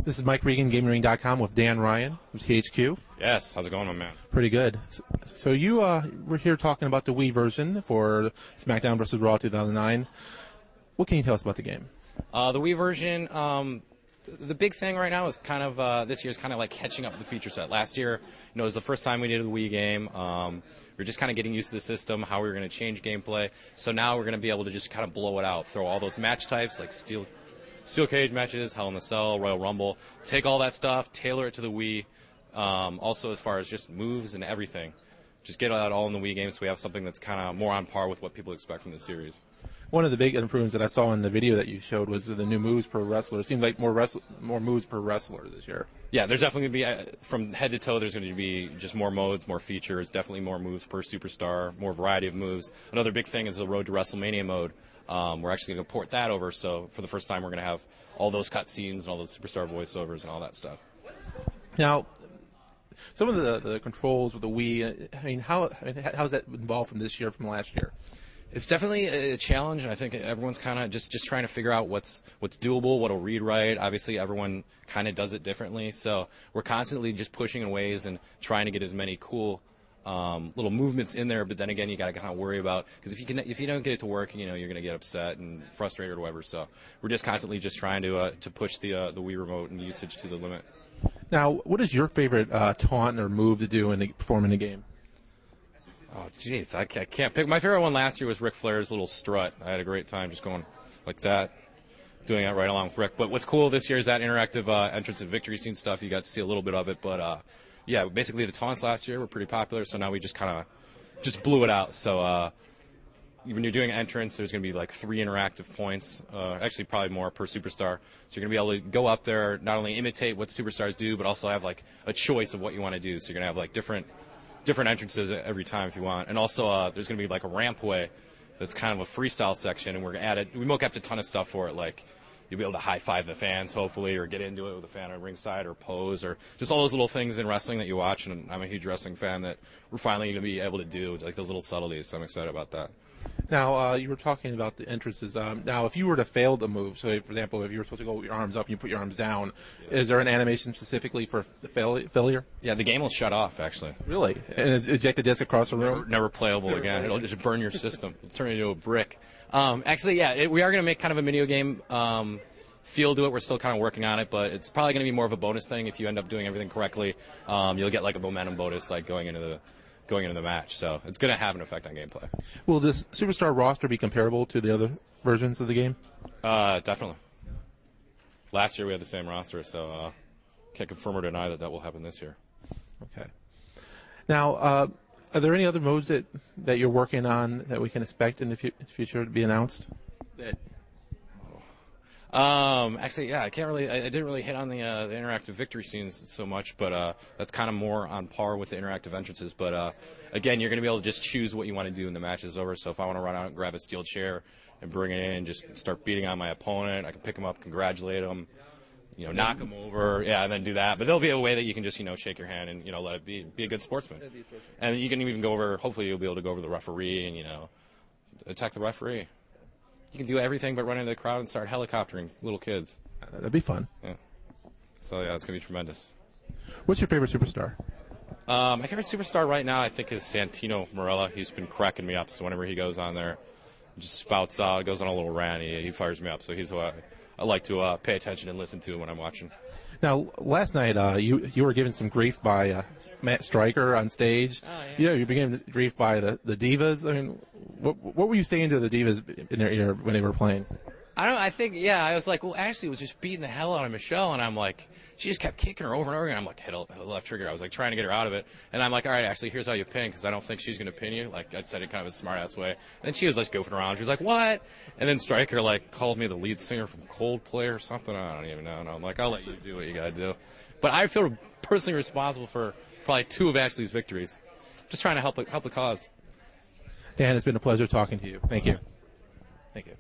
This is Mike Regan, GamingRing.com with Dan Ryan from THQ. Yes, how's it going, my man? Pretty good. So you were here talking about the Wii version for Smackdown vs. Raw 2009. What can you tell us about the game? The Wii version, the big thing right now is kind of this year's kind of like catching up the feature set. Last year, it was the first time we did a Wii game. We were just kind of getting used to the system, how we were going to change gameplay. So now we're going to be able to just kind of blow it out, throw all those match types like steel cage matches, Hell in a Cell, Royal Rumble, take all that stuff, tailor it to the Wii. Also, as far as just moves and everything, just get that all in the Wii game so we have something that's kind of more on par with what people expect from the series. One of the big improvements that I saw in the video that you showed was the new moves per wrestler. It seemed like more moves per wrestler this year. Yeah, there's definitely going to be, from head to toe, there's going to be just more modes, more features, definitely more moves per superstar, more variety of moves. Another big thing is the Road to WrestleMania mode. We're actually going to port that over, so for the first time we're going to have all those cutscenes and all those superstar voiceovers and all that stuff. Now, some of the controls with the Wii, how's that involved from this year, from last year? It's definitely a challenge, and I think everyone's kind of just trying to figure out what's doable, what'll read right. Obviously, everyone kind of does it differently, so we're constantly just pushing in ways and trying to get as many cool little movements in there. But then again, you got to kind of worry about, because if you don't get it to work, you're going to get upset and frustrated or whatever. So we're just constantly just trying to push the Wii remote and the usage to the limit. Now, what is your favorite taunt or move to do and perform in the game? Oh, jeez, I can't pick. My favorite one last year was Ric Flair's little strut. I had a great time just going like that, doing that right along with Ric. But what's cool this year is that interactive entrance and victory scene stuff. You got to see a little bit of it. But, yeah, basically the taunts last year were pretty popular, so now we just kind of just blew it out. So when you're doing entrance, there's going to be like 3 interactive points, actually probably more per superstar. So you're going to be able to go up there, not only imitate what superstars do, but also have like a choice of what you want to do. So you're going to have like different entrances every time if you want. And also there's going to be like a rampway that's kind of a freestyle section, and we mock-upped a ton of stuff for it, like you'll be able to high-five the fans, hopefully, or get into it with a fan on ringside, or pose, or just all those little things in wrestling that you watch, and I'm a huge wrestling fan, that we're finally going to be able to do, like those little subtleties, so I'm excited about that. Now, you were talking about the entrances. Now, if you were to fail the move, so for example, if you were supposed to go with your arms up and you put your arms down, is there an animation specifically for the failure? Yeah, the game will shut off, actually. Really? And eject the disc across the room? Never playable again. It'll just burn your system. It'll turn it into a brick. Actually, yeah, we are going to make kind of a video game feel to it. We're still kind of working on it, but it's probably going to be more of a bonus thing if you end up doing everything correctly. You'll get like a momentum bonus, like going into the match, so it's going to have an effect on gameplay. Will the superstar roster be comparable to the other versions of the game? Definitely. Last year we had the same roster, so can't confirm or deny that will happen this year. Okay. Now, are there any other modes that you're working on that we can expect in the future to be announced? Actually, yeah, I didn't really hit on the interactive victory scenes so much, but that's kind of more on par with the interactive entrances. But again, you're going to be able to just choose what you want to do when the match is over. So if I want to run out and grab a steel chair and bring it in and just start beating on my opponent, I can pick him up, congratulate him, knock him over, yeah, and then do that. But there'll be a way that you can just, shake your hand and, let it be a good sportsman. And you can even go over, hopefully you'll be able to go over the referee and, attack the referee. You can do everything but run into the crowd and start helicoptering little kids. That'd be fun. Yeah. So, yeah, it's going to be tremendous. What's your favorite superstar? My favorite superstar right now, I think, is Santino Marella. He's been cracking me up. So whenever he goes on there, just spouts out, goes on a little rant, he fires me up. So he's who I like to pay attention and listen to when I'm watching. Now, last night you were given some grief by Matt Stryker on stage. Oh, yeah. You were given grief by the Divas. I mean, what were you saying to the Divas in their ear when they were playing? I was like, well, Ashley was just beating the hell out of Michelle, and I'm like, she just kept kicking her over and over again. I'm like, hit a left trigger. I was like trying to get her out of it, and I'm like, all right, Ashley, here's how you pin, because I don't think she's going to pin you. Like, I said it kind of a smart-ass way. And then she was like goofing around. She was like, what? And then Stryker like called me the lead singer from Coldplay or something. I don't even know. And I'm like, I'll let you do what you got to do. But I feel personally responsible for probably 2 of Ashley's victories. Just trying to help the cause. Dan, it's been a pleasure talking to you. Thank you. Thank you.